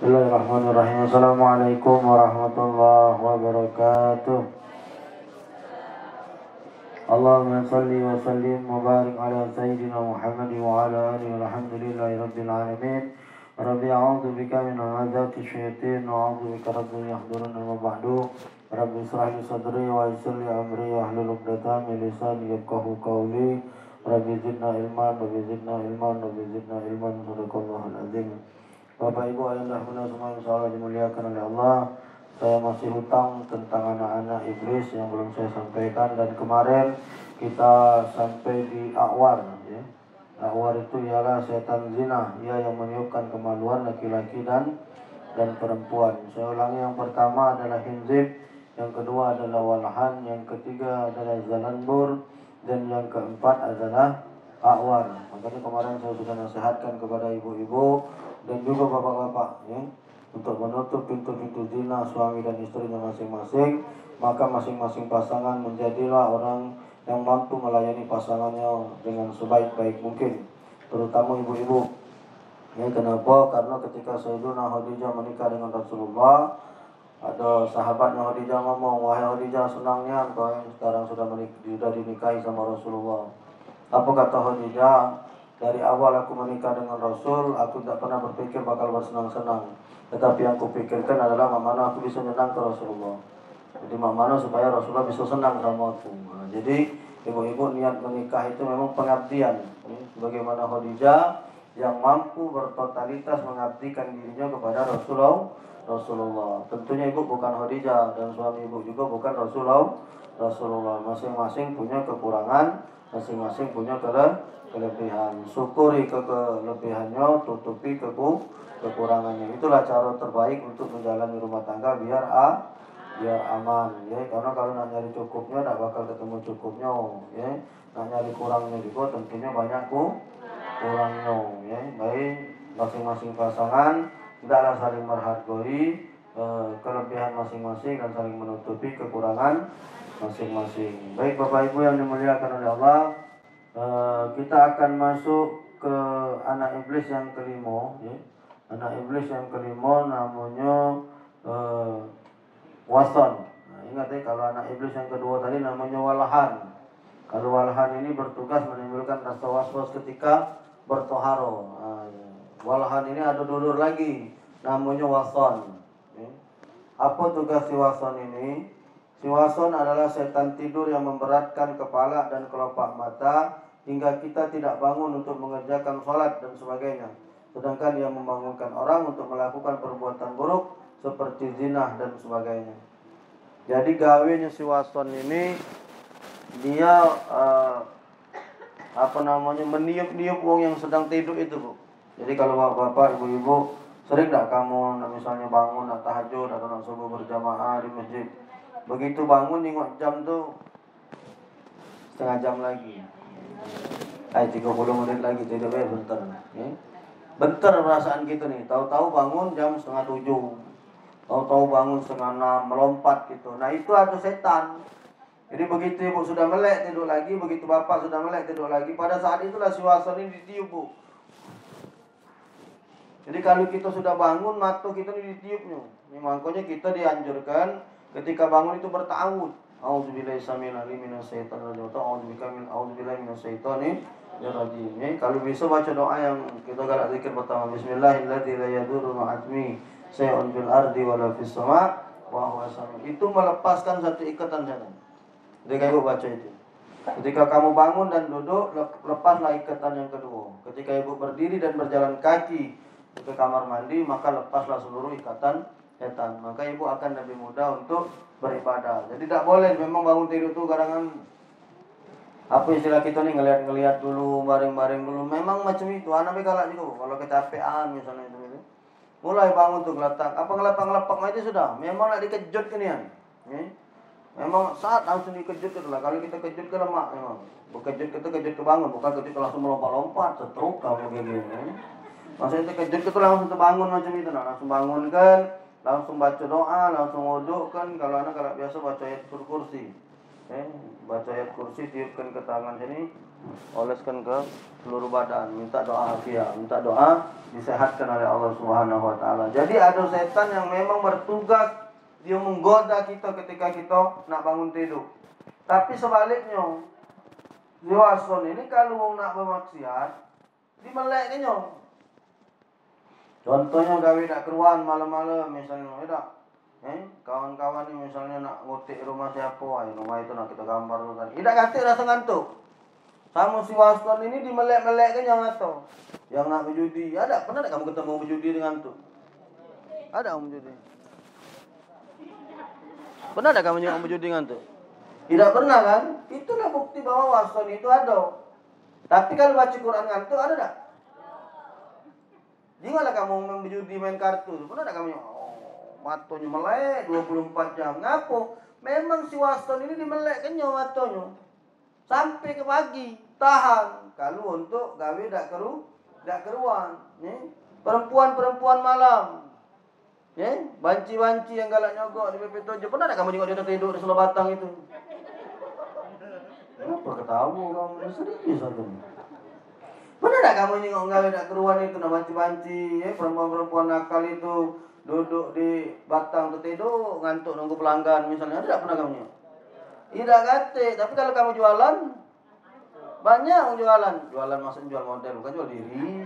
Bismillahirrahmanirrahim. Assalamualaikum warahmatullahi wabarakatuh. Allahumma salli wa sallim wa barik ala sayyidina Muhammad wa ala alihi walhamdulillahi rabbil alamin. Rabbi a'udzu bika min hamazati syaitin wa a'udzu bika rabbi yahdurun wa ba'du. Rabbi israh li sadri wa yassir li amri wa hlul 'uqdatam min lisani yafqahu qawli. Rabbi zidna ilman, Rabbi zidna ilman, Rabbi zidna ilman. Sadaqallahul azim. Bapak Ibu ayah bunda semua yang insya Allah dimuliakan oleh Allah. Saya masih hutang tentang anak-anak iblis yang belum saya sampaikan. Dan kemarin kita sampai di A'war ya. A'war itu ialah setan zina, ia yang meniupkan kemaluan laki-laki dan perempuan. Saya ulangi, yang pertama adalah hinzib, yang kedua adalah walhan, yang ketiga adalah zalanbur, dan yang keempat adalah A'war. Makanya kemarin saya sudah nasihatkan kepada ibu-ibu dan juga bapak-bapak ya, untuk menutup pintu-pintu zina suami dan istrinya masing-masing. Maka masing-masing pasangan menjadilah orang yang mampu melayani pasangannya dengan sebaik-baik mungkin, terutama ibu-ibu ya. Kenapa? Karena ketika Sayyiduna Khadijah menikah dengan Rasulullah, ada sahabatnya Khadijah ngomong, "Wahai Khadijah, senangnya engkau yang sekarang sudah dinikahi sama Rasulullah." Apa kata Khadijah? Dari awal aku menikah dengan Rasul, aku tidak pernah berpikir bakal bersenang-senang. Tetapi yang kupikirkan adalah bagaimana aku bisa menyenang ke Rasulullah. Jadi bagaimana supaya Rasulullah bisa senang sama aku. Nah, jadi ibu-ibu niat menikah itu memang pengabdian. Bagaimana Khadijah yang mampu bertotalitas mengabdikan dirinya kepada Rasulullah. Tentunya ibu bukan Khadijah dan suami ibu juga bukan Rasulullah. Masing-masing punya kekurangan, masing-masing punya kelebihan. Syukuri kelebihannya, tutupi kekurangannya. Itulah cara terbaik untuk menjalani rumah tangga biar aman ya. Karena kalau nak nyari cukupnya tak bakal ketemu cukupnya ya. Nak nyari kurangnya juga tentunya banyak kurangnya ya. Baik, masing-masing pasangan hendaklah saling menghargai kelebihan masing-masing dan saling menutupi kekurangan masing-masing. Baik Bapak Ibu yang dimuliakan oleh Allah, kita akan masuk ke anak iblis yang kelima ya. Anak iblis yang kelima namanya wason. Nah, ingat ya, kalau anak iblis yang kedua tadi namanya walhan. Kalau walhan ini bertugas menimbulkan rasa was-was ketika bertoharo. Nah, walhan ini ada dulur lagi namanya wason ya. Apa tugas si wason ini? Si wason adalah setan tidur yang memberatkan kepala dan kelopak mata hingga kita tidak bangun untuk mengerjakan sholat dan sebagainya. Sedangkan dia membangunkan orang untuk melakukan perbuatan buruk seperti zina dan sebagainya. Jadi gawenya si wason ini dia meniup-niup wong yang sedang tidur itu, Bu. Jadi kalau bapak, ibu-ibu sering tak kamu misalnya bangun nak tahajud atau nak subuh berjamaah di masjid, begitu bangun nengok jam tuh setengah jam lagi, 30 menit lagi, tidak bentar ya. Bentar perasaan kita nih, tahu-tahu bangun jam 6:30, tahu-tahu bangun 5:30, melompat gitu. Nah itu ada setan. Jadi begitu ibu sudah melek tidur lagi, begitu bapak sudah melek tidur lagi, pada saat itulah si wason ini ditiup, Bu. Jadi kalau kita sudah bangun, mata kita ini ditiupnya. Ini makanya kita dianjurkan ketika bangun itu bertawud. A'udzubillahi samil alim minasyaitonir rajim. A'udzubillahi minasyaitonir rajim. Kalau bisa baca doa yang kita galak zikir pertama, Bismillahirrahmanirrahim, la yadurru ma'asmi syai'un fil ardi wala fis sama' wa huwa sami'. Itu melepaskan satu ikatan setan. Jadi ibu baca itu. Ketika kamu bangun dan duduk, lepaslah ikatan yang kedua. Ketika ibu berdiri dan berjalan kaki ke kamar mandi, maka lepaslah seluruh ikatan setan. Maka ibu akan lebih mudah untuk beribadah. Jadi tidak boleh memang bangun tidur itu garangan apa istilah kita nih, ngelihat dulu, baring-baring dulu. Memang macam itu. Anak galak juga kalau kecapean misalnya itu. Mulai bangun tuh geletak. Apa ngelepak-ngelepak itu sudah. Memang nak dikejut kenian. Memang saat langsung dikejut itu lah. Kalau kita kejut ke lemak memang. Bekejut kita kejut ke bangun, bukan kejut langsung melompat-lompat, setruk kalau begini. Maksudnya kejut itu langsung terbangun macam itu, nah. Langsung bangunkan, langsung baca doa, langsung wudhu kan. Kalau anak biasa baca ayat kursi, baca ayat kursi, tiupkan ke tangan sini, oleskan ke seluruh badan, minta doa afiat, minta doa disehatkan oleh Allah Subhanahu wa taala. Jadi ada setan yang memang bertugas dia menggoda kita ketika kita nak bangun tidur. Tapi sebaliknya, Ziwason ini kalau mau nak bermaksiat, dimelek nyong. Contohnya gawe nak keruan malam-malam misalnya, tidak. Kawan-kawan ini misalnya nak ngotik rumah siapa, rumah itu nak kita gambar kan. Tidak kata rasa ngantuk. Sama si Waston ini dimelek-melek kan yang atau yang nak berjudi. Ada pernah tak kamu ketemu berjudi dengan tu? Ada kamu berjudi? Pernah tak kamu yang berjudi dengan tu? Tidak pernah kan? Itulah bukti bahwa Waston itu ada. Tapi kalau baca Quran ngantuk ada tak? Janganlah kamu berjudi main kartu. Pernah tak kamu matonya melek 24 jam. Ngapo? Memang si Waston ini dimelek kan matonya. Sampai ke pagi, tahan. Kalau untuk gawe dak keruan, perempuan-perempuan malam. Banci-banci yang galak nyogok di PP7. Pernah tak kamu nyogok dia tidur di Selau Batang itu? Kenapa ketawa kamu? Serius aku. Pernah tak kamu nyogok gawe dak keruan itu, nak banci-banci, perempuan-perempuan nakal itu duduk di batang tidur ngantuk nunggu pelanggan misalnya. Ada tak pernah kamu nyogok? Tidak kate, tapi kalau kamu jualan banyak yang jualan maksudnya jual model bukan jual diri.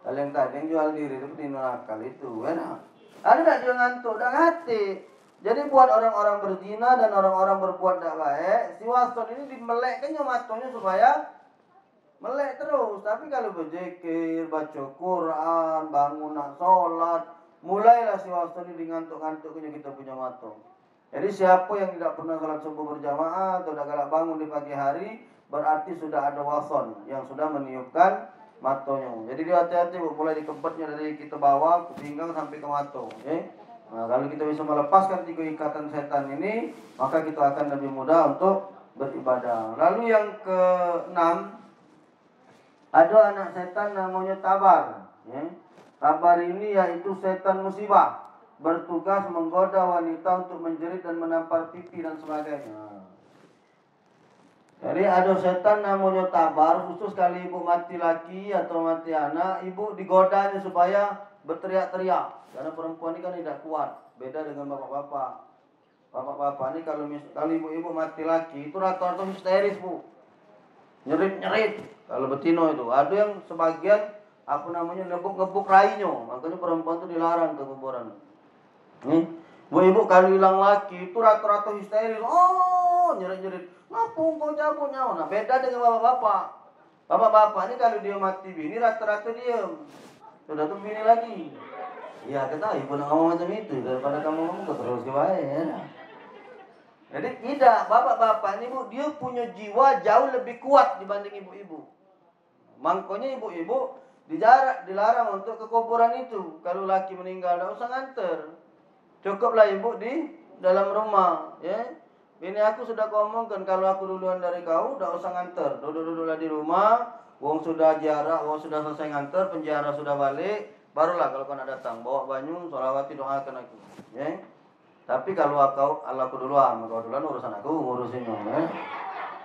Kalau yang tadi yang jual diri itu petino nakal itu, enak. Ada tak dia ngantuk, tak kate. Jadi buat orang-orang berzina dan orang-orang berbuat tak baik, si Waston ini dimelekkan matonya supaya melek terus. Tapi kalau berzikir, baca Quran, bangun nak sholat, mulailah si Waston ini ngantuk-ngantuknya kita punya mata. Jadi siapa yang tidak pernah salat subuh berjamaah atau tidak galak bangun di pagi hari, berarti sudah ada wason yang sudah meniupkan matonya. Jadi dia hati-hati, mulai dikempetnya dari kita bawa ke pinggang sampai ke mato. Nah, kalau kita bisa melepaskan 3 ikatan setan ini, maka kita akan lebih mudah untuk beribadah. Lalu yang ke-6, ada anak setan namanya Tabar. Tabar ini yaitu setan musibah, bertugas menggoda wanita untuk menjerit dan menampar pipi dan sebagainya. Jadi ada setan namanya Tabar, khusus kali ibu mati laki atau mati anak, ibu digodanya supaya berteriak-teriak. Karena perempuan ini kan tidak kuat, beda dengan bapak-bapak. Bapak-bapak ini kalau ibu-ibu mati laki itu rata-rata histeris bu, nyerit-nyerit. Kalau betino itu ada yang sebagian ngebuk-ngebuk rainya, makanya perempuan itu dilarang ke kuburan. Bu-ibu kalau hilang laki itu rata-rata histeris. Oh, nyerit-nyerit. Ngapung kau cabut nyawa. Nah, beda dengan bapak-bapak. Bapak-bapak ini kalau dia mati bini rata-rata diam. Sudah tuh bini lagi. Ya, kita ibu nak ngomong macam itu daripada kamu ngomong terus ke baik ya. Jadi tidak, bapak-bapak ini bu, dia punya jiwa jauh lebih kuat dibanding ibu-ibu. Makanya ibu-ibu dilarang untuk ke kuburan itu. Kalau laki meninggal, tidak usah nganter. Cukuplah ibu di dalam rumah, ya. Bini aku sudah ngomongkan kalau aku duluan dari kau, tidak usah nganter. Duduk-duduklah di rumah, wong sudah jarak, wong sudah selesai nganter, penjara sudah balik, barulah kalau kau nak datang, bawa banyu, sholawati doakan aku, ya. Tapi kalau aku duluan, kau duluan urusan aku, ngurusinnya, ya.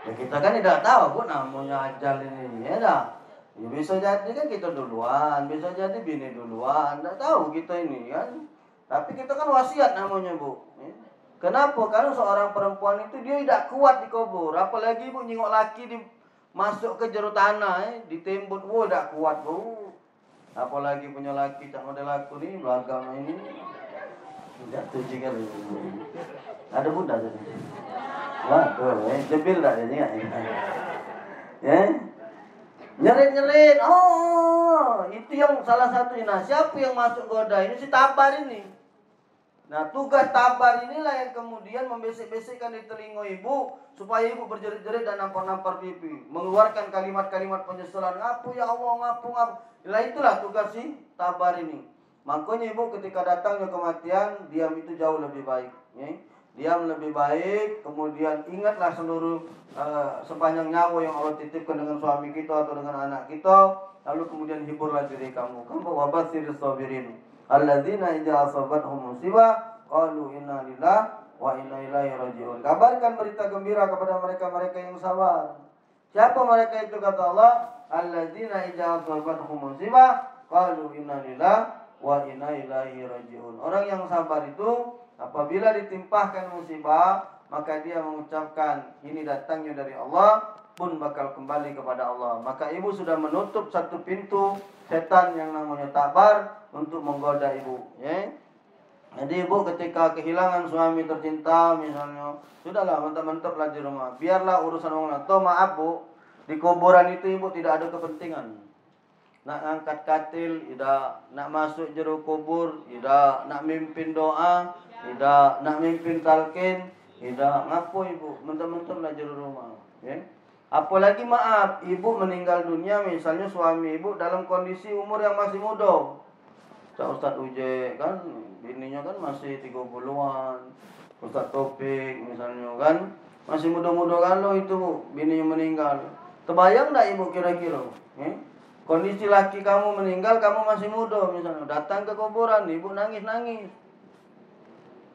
Ya kita kan tidak tahu, bu, namanya ajal ini, ya dah. Ya bisa jadi kan kita duluan, bisa jadi bini duluan, tidak tahu kita ini kan. Tapi kita kan wasiat namanya bu. Kenapa? Karena seorang perempuan itu dia tidak kuat dikubur. Apalagi ibu nyingok laki masuk ke jeruk tanah, ditembut, wow tidak kuat bu. Apalagi punya laki tak model aku nih belakang ini. Jatuh juga bu. Ada bunda tadi. Waduh, jebil tak jadinya. Ya. Nyerit-nyerit. Oh, itu yang salah satunya. Nah, siapa yang masuk goda ini? Si Tabar ini. Nah, tugas Tabar inilah yang kemudian membisik-bisikkan di telinga ibu supaya ibu berjerit-jerit dan nampar-nampar pipi, mengeluarkan kalimat-kalimat penyesalan. Ngapu ya Allah, ngapu. Nah, itulah tugas si Tabar ini. Makanya ibu ketika datangnya kematian, diam itu jauh lebih baik. Ya. Diam lebih baik, kemudian ingatlah seluruh sepanjang nyawa yang Allah titipkan dengan suami kita atau dengan anak kita, lalu kemudian hiburlah diri kamu. Kamu wabasiris sabirin alladzina idza asabathum musibah qalu inna lillahi wa inna ilaihi raji'un. Kabarkan berita gembira kepada mereka-mereka yang sabar. Siapa mereka itu kata Allah? Alladzina idza asabatuhum musibah qalu inna lillahi wa inna ilaihi rajiun. Orang yang sabar itu apabila ditimpahkan musibah, maka dia mengucapkan ini datangnya dari Allah, pun bakal kembali kepada Allah. Maka ibu sudah menutup satu pintu setan yang namanya tabar untuk menggoda ibu, ya. Jadi ibu ketika kehilangan suami tercinta misalnya, sudahlah mantap-mantap lah di rumah. Biarlah urusan orang lain. Toh maaf bu, di kuburan itu ibu tidak ada kepentingan. Nak angkat katil, tidak. Nak masuk jeruk kubur, tidak. Nak mimpin doa, tidak. Nak mimpin talqin, tidak. Ngapo ibu, mantap-mantap lah di rumah, ya. Apalagi maaf, ibu meninggal dunia misalnya suami ibu dalam kondisi umur yang masih muda. Ustadz Uje kan, bininya kan masih 30-an. Ustadz Topik misalnya kan, masih muda-muda kan lo itu bu, bininya meninggal. Terbayang gak ibu kira-kira? Kondisi laki kamu meninggal, kamu masih muda misalnya. Datang ke kuburan, ibu nangis-nangis.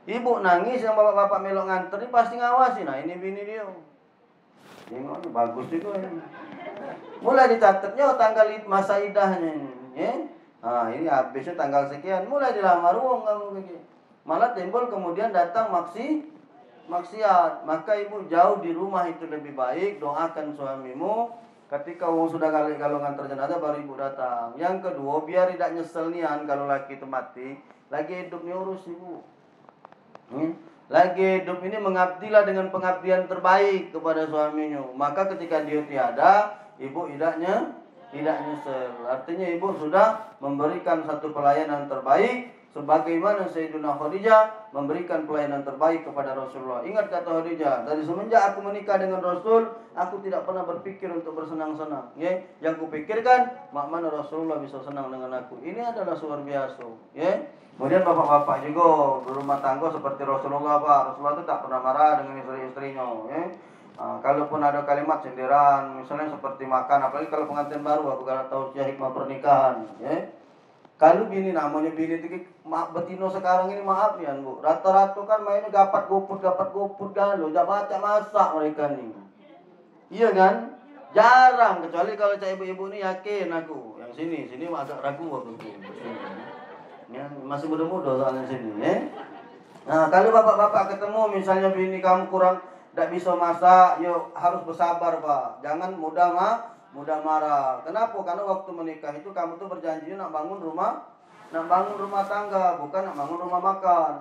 Ibu nangis, yang bapak-bapak melok ngantri pasti ngawasi. Nah ini bini dia. Ini bagus juga ya. Mulai dicatatnya tanggal masa idahnya ini. Nah ini habisnya tanggal sekian, mulai dilamar uang kamu begini. Malah timbul kemudian datang maksiat. Maka ibu jauh di rumah itu lebih baik. Doakan suamimu. Ketika uang sudah kalau ngantar jenazah baru ibu datang. Yang kedua biar tidak nyesel nian kalau laki itu mati. Lagi hidupnya urus ibu. Lagi hidup ini mengabdilah dengan pengabdian terbaik kepada suaminya. Maka ketika dia tiada, ibu tidak nyesel. Artinya ibu sudah memberikan satu pelayanan terbaik sebagaimana Sayyidina Khadijah memberikan pelayanan terbaik kepada Rasulullah. Ingat kata Khadijah, dari semenjak aku menikah dengan Rasul, aku tidak pernah berpikir untuk bersenang-senang. Ya, yang kupikirkan, mak mana Rasulullah bisa senang dengan aku. Ini adalah luar biasa. Ya. Kemudian bapak-bapak juga berumah tangga seperti Rasulullah, Pak. Rasulullah itu tak pernah marah dengan istri-istrinya. Ya. Kalaupun ada kalimat sindiran, misalnya seperti makan, apalagi kalau pengantin baru, aku kalau tahu hikmah pernikahan. Ya. Kalau bini namanya bini itu betino sekarang ini maaf ya bu, rata-rata kan mainnya gapat goput kan lo, jangan baca masak mereka nih. Iya kan? Jarang, kecuali kalau cak ibu-ibu ini yakin aku. Yang sini agak ragu aku. Ya, masih muda-muda soalnya sini, ya. Nah, kalau bapak-bapak ketemu misalnya bini kamu kurang tidak bisa masak, yuk harus bersabar pak. Jangan mudah marah. Kenapa? Karena waktu menikah itu kamu tuh berjanji nak bangun rumah tangga, bukan nak bangun rumah makan.